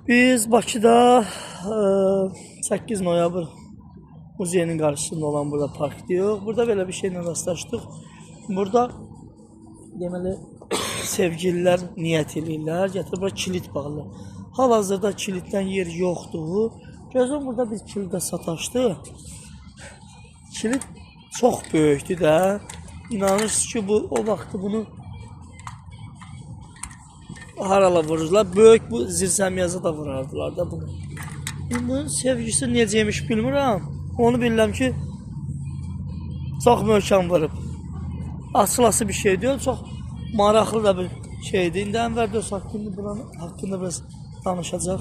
Biz Bakıda 8 noyabr muzeyinin qarşısında olan burada park diyor. Burada belə bir şeylə rastlaşdıq. Burada deməli sevgililər niyyət edirlər. Gətirib bura kilit bağlı. Hal-hazırda kilitdən yer yoxdur. Gözüm burada bir kilitə sataşdı. Kilit çox böyükdür də. İnanırsınız ki, bu o vaxtı bunu harala vururlar. Böyük bu zirzəmiyazı da vurardılar da bunu. Bunun sevgisi necəymiş bilmirəm. Onu bilirəm ki, çox möhkəm vurub. Açılası bir şey deyil, çox maraqlı da bir şeydir. İndi Ənvər Dost haqqında biraz danışacaq.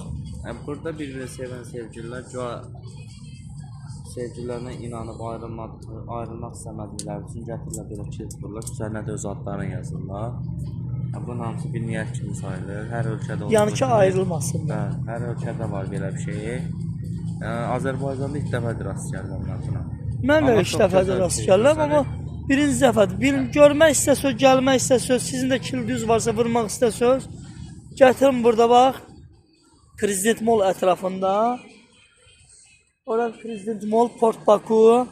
Burada bir-birini sevən sevgililər sevgililərinə inanıb ayrılmaq istəmədikləri üçün gətirirlər belə kilit vururlar. Üzərinə də öz adlarını yazırlar. Bunun hamısı bir niyyət kimi sayılır. Hər ölkədə olur. Yəni ki, ayrılmasın. Hər ölkədə var belə bir şey. Azərbaycanda ilk dəfədir rast gəlirəm mən buna. Mən də ilk dəfədir rast gəlirəm, amma birinci dəfədir. Görmək istəsəz, gəlmək istəsəz, sizin də kilidiniz varsa vurmaq istəsəz, gətirin burada bax. Prezident Mall ətrafında. Orada Prezident Mall, Port Baku.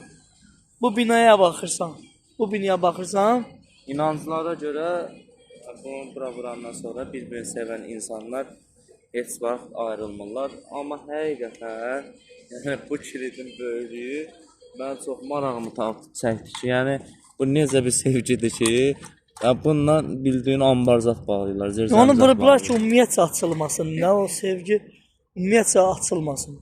Bu binaya baxırsan. Bu binaya baxırsan. İnancılara görə bura vurandan sonra bir-birini sevən insanlar heç vaxt ayrılmırlar. Amma həqiqətən bu kilidin böyüklüyü mən çox marağımı çəkdi ki, yəni bu necə bir sevgidir ki, bununla bildiyin ambarzat bağlayırlar. Onu vurublar ki, ümumiyyətcə açılmasın. Nə o sevgi ümumiyyətcə açılmasın.